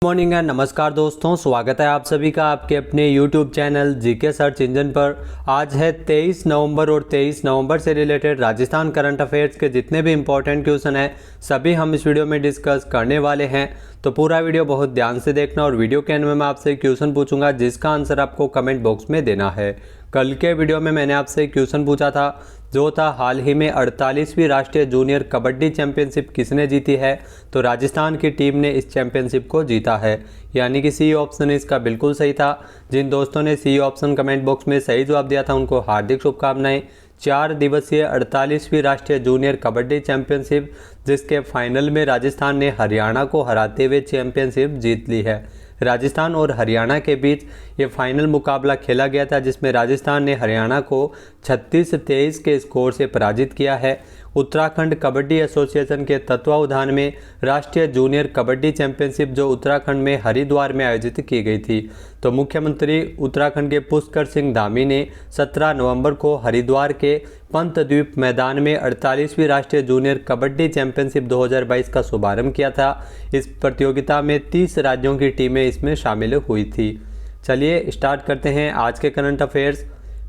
Morning and नमस्कार दोस्तों, स्वागत है आप सभी का आपके अपने YouTube channel GK search engine पर। आज है 23 नवंबर और 23 नवंबर से रिलेटेड राजस्थान करंट अफेयर्स के जितने भी इंपॉर्टेंट क्वेश्चन हैं सभी हम इस वीडियो में डिस्कस करने वाले हैं। तो पूरा वीडियो बहुत ध्यान से देखना और वीडियो के एंड में मैं आपसे क्वेश्चन पूछूंगा जिसका आंसर आपको कमेंट बॉक्स में देना है। कल के वीडियो में मैंने आपसे क्वेश्चन पूछा था जो था हाल ही में 48वीं राष्ट्रीय जूनियर कबड्डी चैंपियनशिप किसने जीती है। तो राजस्थान की टीम ने इस चैंपियनशिप को जीता है, यानी कि सी ऑप्शन इसका बिल्कुल सही था। जिन दोस्तों ने सी ऑप्शन कमेंट बॉक्स में सही जवाब दिया था उनको हार्दिक शुभकामनाएं। 4 दिवसीय 48वीं राष्ट्रीय जूनियर कबड्डी चैंपियनशिप जिसके फाइनल में राजस्थान ने हरियाणा को हराते हुए चैंपियनशिप जीत ली है। राजस्थान और हरियाणा के बीच ये फाइनल मुकाबला खेला गया था जिसमें राजस्थान ने हरियाणा को 36-23 के स्कोर से पराजित किया है। उत्तराखंड कबड्डी एसोसिएशन के तत्वावधान में राष्ट्रीय जूनियर कबड्डी चैंपियनशिप जो उत्तराखंड में हरिद्वार में आयोजित की गई थी। तो मुख्यमंत्री उत्तराखंड के पुष्कर सिंह धामी ने 17 नवंबर को हरिद्वार के पंतद्वीप मैदान में 48वीं राष्ट्रीय जूनियर कबड्डी चैंपियनशिप 2022 का शुभारंभ किया था। इस प्रतियोगिता में 30 राज्यों की टीमें इसमें शामिल हुई थी। चलिए स्टार्ट करते हैं आज के करंट अफेयर्स।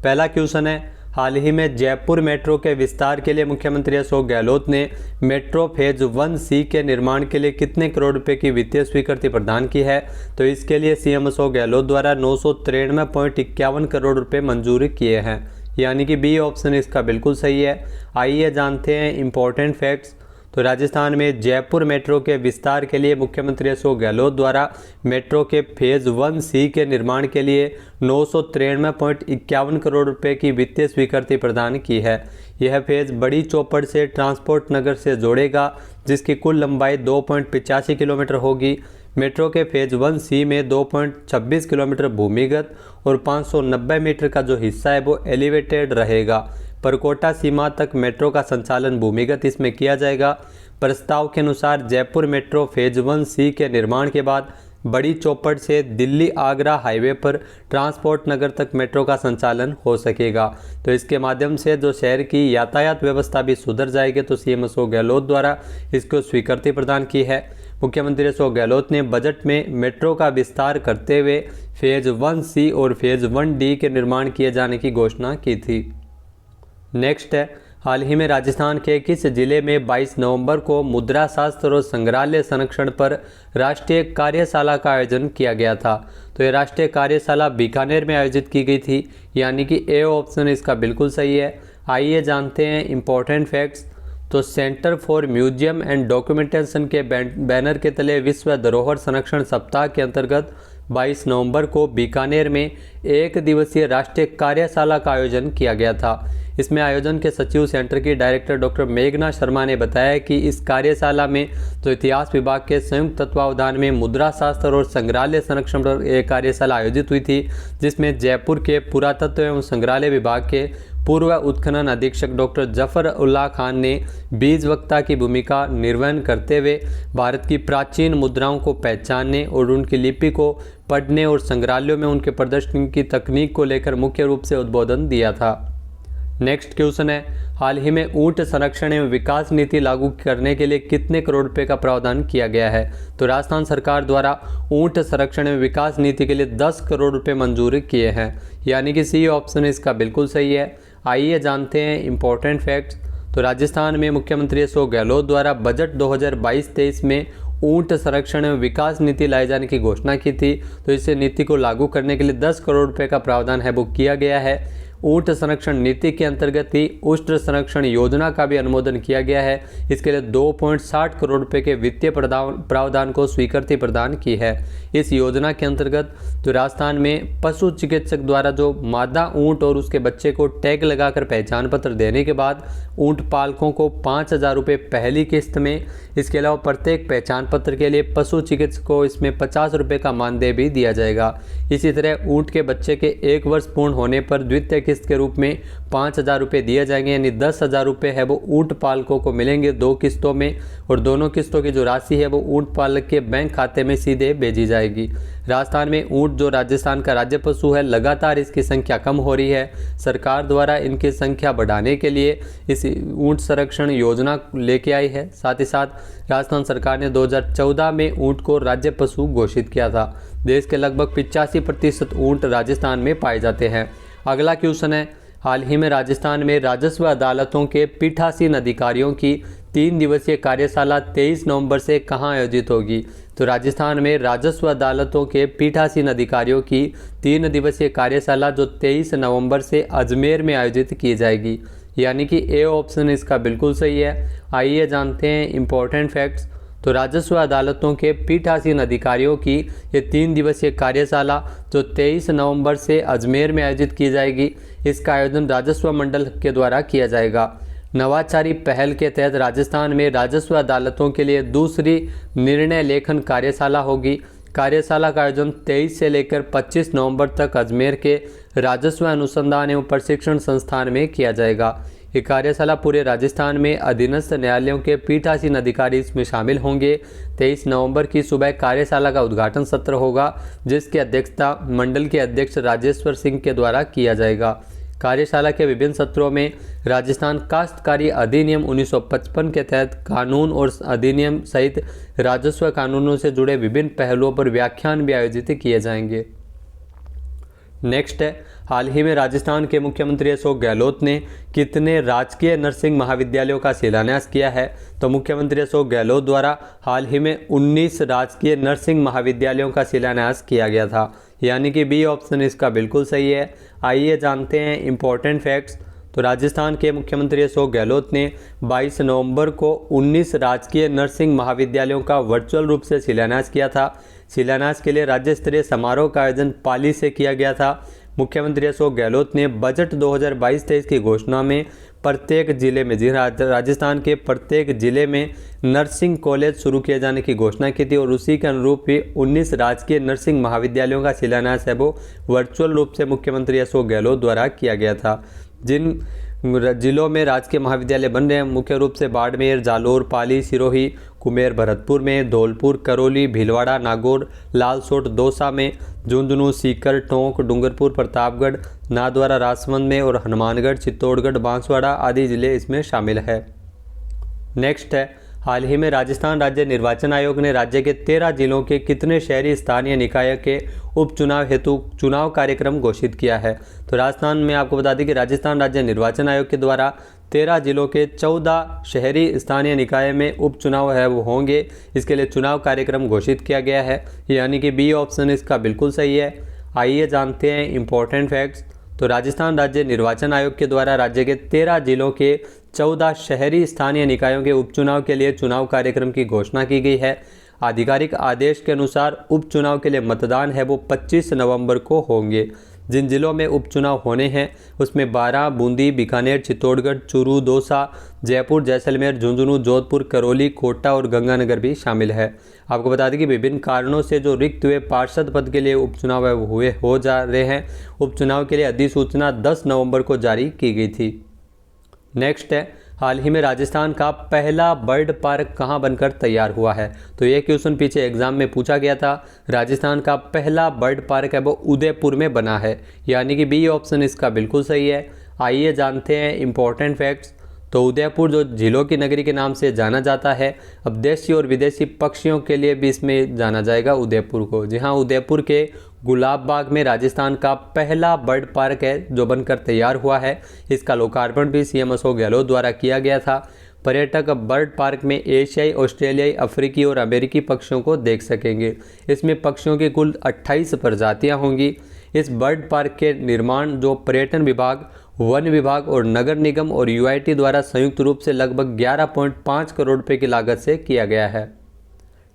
पहला क्वेश्चन है, हाल ही में जयपुर मेट्रो के विस्तार के लिए मुख्यमंत्री अशोक गहलोत ने मेट्रो फेज 1C के निर्माण के लिए कितने करोड़ रुपए की वित्तीय स्वीकृति प्रदान की है। तो इसके लिए सीएम अशोक गहलोत द्वारा 993.51 करोड़ रुपए मंजूर किए हैं, यानी कि बी ऑप्शन इसका बिल्कुल सही है। आइए जानते हैं इंपॉर्टेंट फैक्ट्स। तो राजस्थान में जयपुर मेट्रो के विस्तार के लिए मुख्यमंत्री अशोक गहलोत द्वारा मेट्रो के फेज 1C के निर्माण के लिए 993.51 करोड़ रुपए की वित्तीय स्वीकृति प्रदान की है। यह फेज बड़ी चौपड़ से ट्रांसपोर्ट नगर से जोड़ेगा जिसकी कुल लंबाई 2.85 किलोमीटर होगी। मेट्रो के फेज 1C में 2.26 किलोमीटर भूमिगत और 590 मीटर का जो हिस्सा है वो एलिवेटेड रहेगा। परकोटा सीमा तक मेट्रो का संचालन भूमिगत इसमें किया जाएगा। प्रस्ताव के अनुसार जयपुर मेट्रो फेज 1C के निर्माण के बाद बड़ी चौपड़ से दिल्ली आगरा हाईवे पर ट्रांसपोर्ट नगर तक मेट्रो का संचालन हो सकेगा। तो इसके माध्यम से जो शहर की यातायात व्यवस्था भी सुधर जाएगी। तो सीएम अशोक गहलोत द्वारा इसको स्वीकृति प्रदान की है। मुख्यमंत्री अशोक गहलोत ने बजट में मेट्रो का विस्तार करते हुए फेज 1C और फेज 1D के निर्माण किए जाने की घोषणा की थी। नेक्स्ट है, हाल ही में राजस्थान के किस जिले में 22 नवंबर को मुद्रा शास्त्र और संग्रहालय संरक्षण पर राष्ट्रीय कार्यशाला का आयोजन किया गया था। तो ये राष्ट्रीय कार्यशाला बीकानेर में आयोजित की गई थी, यानी कि ए ऑप्शन इसका बिल्कुल सही है। आइए जानते हैं इंपॉर्टेंट फैक्ट्स। तो centre for museum and documentation के बैनर के तले विश्व धरोहर संरक्षण सप्ताह के अंतर्गत 22 नवंबर को बीकानेर में 1 दिवसीय राष्ट्रीय कार्यशाला का आयोजन किया गया था। इसमें आयोजन के सचिव सेंटर की डायरेक्टर डॉक्टर मेघना शर्मा ने बताया कि इस कार्यशाला में जो इतिहास विभाग के संयुक्त तत्वावधान में मुद्रा शास्त्र और संग्रहालय संरक्षण पर एक कार्यशाला आयोजित हुई थी, जिसमें जयपुर के पुरातत्व एवं संग्रहालय विभाग के पूर्व उत्खनन अधीक्षक डॉक्टर जफर उल्लाह खान ने बीज वक्ता की भूमिका निर्वहन करते हुए भारत की प्राचीन मुद्राओं को पहचानने और उनकी लिपि को पढ़ने और संग्रहालयों में उनके प्रदर्शन की तकनीक को लेकर मुख्य रूप से उद्बोधन दिया था। नेक्स्ट क्वेश्चन है, हाल ही में ऊंट संरक्षण एवं विकास नीति लागू करने के लिए कितने करोड़ रुपए का प्रावधान किया गया है। तो राजस्थान सरकार द्वारा ऊंट संरक्षण एवं विकास नीति के लिए 10 करोड़ रुपए मंजूर किए हैं, यानी कि सी ऑप्शन इसका बिल्कुल सही है। आइए जानते हैं इंपॉर्टेंट फैक्ट्स। तो राजस्थान में मुख्यमंत्री अशोक गहलोत द्वारा बजट 2022-23 में ऊंट संरक्षण एवं विकास नीति लाए जाने की घोषणा की थी। तो इस नीति को लागू करने के लिए 10 करोड़ रुपए का प्रावधान है वो किया गया है। ऊंट संरक्षण नीति के अंतर्गत ही उष्ण संरक्षण योजना का भी अनुमोदन किया गया है। इसके लिए 2.60 करोड़ रुपए के वित्तीय प्रावधान को स्वीकृति प्रदान की है। इस योजना के अंतर्गत जो राजस्थान में पशु चिकित्सक द्वारा जो मादा ऊंट और उसके बच्चे को टैग लगाकर पहचान पत्र देने के बाद ऊंट पालकों को 5,000 रुपये पहली किस्त में, इसके अलावा प्रत्येक पहचान पत्र के लिए पशु चिकित्सक को इसमें 50 रुपये का मानदेय भी दिया जाएगा। इसी तरह ऊंट के बच्चे के 1 वर्ष पूर्ण होने पर द्वितीय किस्त के रूप में 5,000 रुपये दिए जाएंगे, यानी 10,000 रुपये है वो ऊँट पालकों को मिलेंगे 2 किस्तों में, और दोनों किस्तों की जो राशि है वो ऊँट पालक के बैंक खाते में सीधे भेजी जाएगी। राजस्थान में ऊँट जो राजस्थान का राज्य पशु है, लगातार इसकी संख्या कम हो रही है। सरकार द्वारा इनकी संख्या बढ़ाने के लिए इस ऊँट संरक्षण योजना लेके आई है। साथ ही साथ राजस्थान सरकार ने 2014 में ऊँट को राज्य पशु घोषित किया था। देश के लगभग 85% ऊँट राजस्थान में पाए जाते हैं। अगला क्वेश्चन है, हाल ही में राजस्थान में राजस्व अदालतों के पीठासीन अधिकारियों की 3 दिवसीय कार्यशाला 23 नवंबर से कहां आयोजित होगी? तो राजस्थान में राजस्व अदालतों के पीठासीन अधिकारियों की 3 दिवसीय कार्यशाला जो 23 नवंबर से अजमेर में आयोजित की जाएगी, यानी कि ए ऑप्शन इसका बिल्कुल सही है। आइए जानते हैं इंपॉर्टेंट फैक्ट्स। तो राजस्व अदालतों के पीठासीन अधिकारियों की ये 3 दिवसीय कार्यशाला जो 23 नवंबर से अजमेर में आयोजित की जाएगी, इसका आयोजन राजस्व मंडल के द्वारा किया जाएगा। नवाचारी पहल के तहत राजस्थान में राजस्व अदालतों के लिए दूसरी निर्णय लेखन कार्यशाला होगी। कार्यशाला का आयोजन 23 से लेकर 25 नवंबर तक अजमेर के राजस्व अनुसंधान एवं प्रशिक्षण संस्थान में किया जाएगा। ये कार्यशाला पूरे राजस्थान में अधीनस्थ न्यायालयों के पीठासीन अधिकारी इसमें शामिल होंगे। 23 नवंबर की सुबह कार्यशाला का उद्घाटन सत्र होगा, जिसकी अध्यक्षता मंडल के अध्यक्ष राजेश्वर सिंह के द्वारा किया जाएगा। कार्यशाला के विभिन्न सत्रों में राजस्थान काश्तकारी अधिनियम 1955 के तहत कानून और अधिनियम सहित राजस्व कानूनों से जुड़े विभिन्न पहलुओं पर व्याख्यान भी आयोजित किए जाएंगे। नेक्स्ट है, हाल ही में राजस्थान के मुख्यमंत्री अशोक गहलोत ने कितने राजकीय नर्सिंग महाविद्यालयों का शिलान्यास किया है? तो मुख्यमंत्री अशोक गहलोत द्वारा हाल ही में 19 राजकीय नर्सिंग महाविद्यालयों का शिलान्यास किया गया था, यानी कि बी ऑप्शन इसका बिल्कुल सही है। आइए जानते हैं इंपॉर्टेंट फैक्ट्स। तो राजस्थान के मुख्यमंत्री अशोक गहलोत ने 22 नवंबर को 19 राजकीय नर्सिंग महाविद्यालयों का वर्चुअल रूप से शिलान्यास किया था। शिलान्यास के लिए राज्य स्तरीय समारोह का आयोजन पाली से किया गया था। मुख्यमंत्री अशोक गहलोत ने बजट 2022-23 की घोषणा में प्रत्येक जिले में, जी राजस्थान के प्रत्येक जिले में नर्सिंग कॉलेज शुरू किए जाने की घोषणा की थी, और उसी के अनुरूप ही 19 राजकीय नर्सिंग महाविद्यालयों का शिलान्यास है वो वर्चुअल रूप से मुख्यमंत्री अशोक गहलोत द्वारा किया गया था। जिन जिलों में राजकीय महाविद्यालय बन रहे हैं मुख्य रूप से बाड़मेर, जालोर, पाली, सिरोही, कुमेर भरतपुर में, धौलपुर, करौली, भीलवाड़ा, नागौर, लालसोट, दौसा में, झुंझुनू, सीकर, टोंक, डूंगरपुर, प्रतापगढ़, नाथद्वारा, राजसमंद में और हनुमानगढ़, चित्तौड़गढ़, बांसवाड़ा आदि जिले इसमें शामिल है। नेक्स्ट है, हाल ही में राजस्थान राज्य निर्वाचन आयोग ने राज्य के 13 जिलों के कितने शहरी स्थानीय निकाय के उपचुनाव हेतु चुनाव कार्यक्रम घोषित किया है? तो राजस्थान में आपको बता दें कि राजस्थान राज्य निर्वाचन आयोग के द्वारा 13 जिलों के 14 शहरी स्थानीय निकाय में उपचुनाव है वो होंगे। इसके लिए चुनाव कार्यक्रम घोषित किया गया है, यानी कि बी ऑप्शन इसका बिल्कुल सही है। आइए जानते हैं इंपॉर्टेंट फैक्ट्स। तो राजस्थान राज्य निर्वाचन आयोग के द्वारा राज्य के 13 जिलों के 14 शहरी स्थानीय निकायों के उपचुनाव के लिए चुनाव कार्यक्रम की घोषणा की गई है। आधिकारिक आदेश के अनुसार उपचुनाव के लिए मतदान है वो 25 नवंबर को होंगे। जिन जिलों में उपचुनाव होने हैं उसमें 12 बूंदी, बीकानेर, चित्तौड़गढ़, चूरू, दौसा, जयपुर, जैसलमेर, झुंझुनू, जोधपुर, करौली, कोटा और गंगानगर भी शामिल है। आपको बता दें कि विभिन्न कारणों से जो रिक्त हुए पार्षद पद के लिए उपचुनाव हो जा रहे हैं, उपचुनाव के लिए अधिसूचना 10 नवंबर को जारी की गई थी। नेक्स्ट है, हाल ही में राजस्थान का पहला बर्ड पार्क कहां बनकर तैयार हुआ है? तो ये क्वेश्चन पीछे एग्जाम में पूछा गया था। राजस्थान का पहला बर्ड पार्क है वो उदयपुर में बना है, यानी कि बी ऑप्शन इसका बिल्कुल सही है। आइए जानते हैं इंपॉर्टेंट फैक्ट्स। तो उदयपुर जो झीलों की नगरी के नाम से जाना जाता है, अब देशी और विदेशी पक्षियों के लिए भी इसमें जाना जाएगा उदयपुर को। जी हाँ, उदयपुर के गुलाब बाग में राजस्थान का पहला बर्ड पार्क है जो बनकर तैयार हुआ है। इसका लोकार्पण भी सीएम अशोक गहलोत द्वारा किया गया था। पर्यटक बर्ड पार्क में एशियाई, ऑस्ट्रेलियाई, अफ्रीकी और अमेरिकी पक्षियों को देख सकेंगे। इसमें पक्षियों की कुल 28 प्रजातियां होंगी। इस बर्ड पार्क के निर्माण जो पर्यटन विभाग, वन विभाग और नगर निगम और यूआईटी द्वारा संयुक्त रूप से लगभग 11.5 करोड़ रुपए की लागत से किया गया है।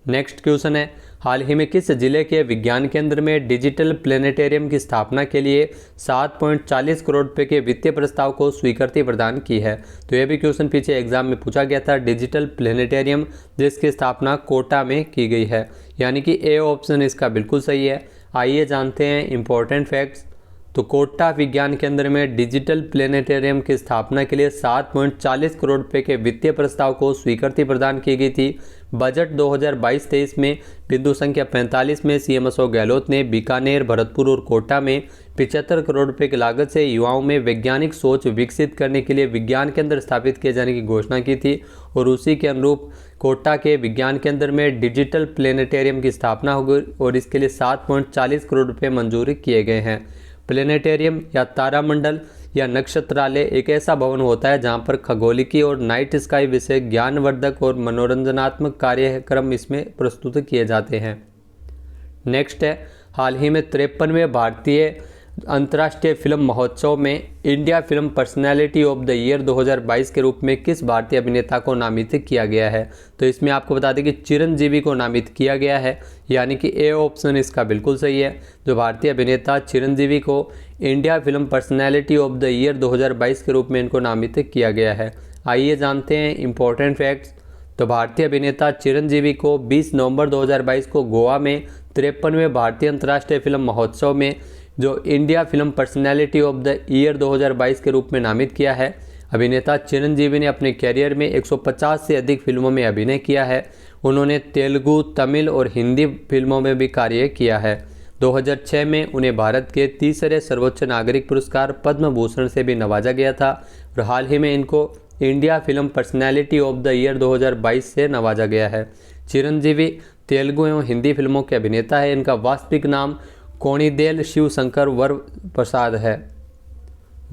नेक्स्ट क्वेश्चन है, हाल ही में किस जिले के विज्ञान केंद्र में डिजिटल प्लेनेटेरियम की स्थापना के लिए 7.40 करोड़ रुपए के वित्तीय प्रस्ताव को स्वीकृति प्रदान की है? तो यह भी क्वेश्चन पीछे एग्जाम में पूछा गया था। डिजिटल प्लेनेटेरियम जिसकी स्थापना कोटा में की गई है, यानी कि ए ऑप्शन इसका बिल्कुल सही है। आइए जानते हैं इंपॉर्टेंट फैक्ट्स। तो कोटा विज्ञान केंद्र में डिजिटल प्लेनेटेरियम की स्थापना के लिए 7.40 करोड़ रुपए के वित्तीय प्रस्ताव को स्वीकृति प्रदान की गई थी। बजट 2022-23 में बिंदु संख्या 45 में सीएम अशोक गहलोत ने बीकानेर, भरतपुर और कोटा में 75 करोड़ रुपए की लागत से युवाओं में वैज्ञानिक सोच विकसित करने के लिए विज्ञान केंद्र स्थापित किए जाने की घोषणा की थी और उसी के अनुरूप कोटा के विज्ञान केंद्र में डिजिटल प्लेनेटेरियम की स्थापना होगी और इसके लिए 7.40 करोड़ रुपए मंजूर किए गए हैं। प्लेनेटेरियम या तारामंडल या नक्षत्रालय एक ऐसा भवन होता है जहां पर खगोलिकी और नाइट स्काई विषय ज्ञानवर्धक और मनोरंजनात्मक कार्यक्रम इसमें प्रस्तुत किए जाते हैं। नेक्स्ट है, हाल ही में 53वें भारतीय अंतर्राष्ट्रीय फिल्म महोत्सव में India film personality of the year 2022 के रूप में किस भारतीय अभिनेता को नामित किया गया है। तो इसमें आपको बता दें कि चिरंजीवी को नामित किया गया है, यानी कि ए ऑप्शन इसका बिल्कुल सही है। जो भारतीय अभिनेता चिरंजीवी को India film personality of the year 2022 के रूप में इनको नामित किया गया है। आइए जानते हैं इंपॉर्टेंट फैक्ट्स। तो भारतीय अभिनेता चिरंजीवी को 20 नवंबर 2022 को गोवा में 53वें भारतीय अंतर्राष्ट्रीय फिल्म महोत्सव में जो India film personality of the year 2022 के रूप में नामित किया है। अभिनेता चिरंजीवी ने अपने कैरियर में 150 से अधिक फिल्मों में अभिनय किया है। उन्होंने तेलुगु, तमिल और हिंदी फिल्मों में भी कार्य किया है। 2006 में उन्हें भारत के तीसरे सर्वोच्च नागरिक पुरस्कार पद्म भूषण से भी नवाजा गया था और हाल ही में इनको India film personality of the year 2022 से नवाजा गया है। चिरंजीवी तेलुगु एवं हिंदी फिल्मों के अभिनेता है। इनका वास्तविक नाम कोणिदेल शिवशंकर वर प्रसाद है।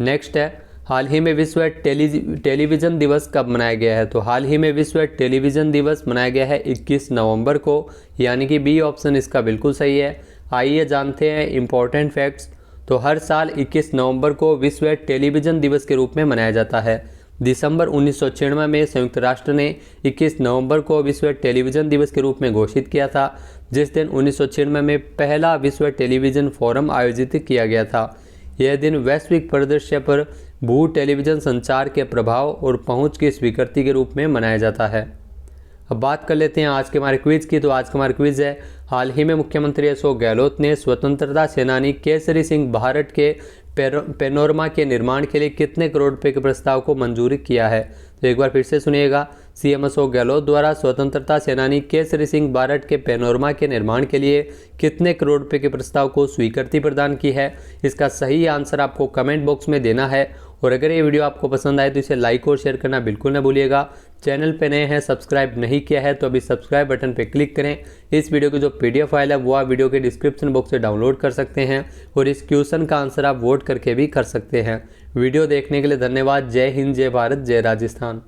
नेक्स्ट है, हाल ही में विश्व टेलीविज़न दिवस कब मनाया गया है। तो हाल ही में विश्व टेलीविज़न दिवस मनाया गया है 21 नवंबर को, यानी कि बी ऑप्शन इसका बिल्कुल सही है। आइए जानते हैं इंपॉर्टेंट फैक्ट्स। तो हर साल 21 नवंबर को विश्व टेलीविज़न दिवस के रूप में मनाया जाता है। दिसंबर 1996 में संयुक्त राष्ट्र ने 21 नवंबर को विश्व टेलीविज़न दिवस के रूप में घोषित किया था, जिस दिन 1996 में पहला विश्व टेलीविज़न फोरम आयोजित किया गया था। यह दिन वैश्विक परिदृश्य पर भू टेलीविज़न संचार के प्रभाव और पहुंच की स्वीकृति के रूप में मनाया जाता है। अब बात कर लेते हैं आज के हमारे क्विज की। तो आज का हमारा क्विज है, हाल ही में मुख्यमंत्री अशोक गहलोत ने स्वतंत्रता सेनानी केसरी सिंह भारत के पैनोरमा के निर्माण के लिए कितने करोड़ रुपए के प्रस्ताव को मंजूरी किया है। तो एक बार फिर से सुनिएगा। सीएम अशोक गहलोत द्वारा स्वतंत्रता सेनानी केसरी सिंह भारत के पैनोरमा के निर्माण के लिए कितने करोड़ रुपए के प्रस्ताव को स्वीकृति प्रदान की है। इसका सही आंसर आपको कमेंट बॉक्स में देना है और अगर ये वीडियो आपको पसंद आए तो इसे लाइक और शेयर करना बिल्कुल ना भूलिएगा। चैनल पे नए हैं, सब्सक्राइब नहीं किया है तो अभी सब्सक्राइब बटन पे क्लिक करें। इस वीडियो की जो PDF फाइल है वो आप वीडियो के डिस्क्रिप्शन बॉक्स से डाउनलोड कर सकते हैं और इस क्वेश्चन का आंसर आप वोट करके भी कर सकते हैं। वीडियो देखने के लिए धन्यवाद। जय हिंद, जय भारत, जय राजस्थान।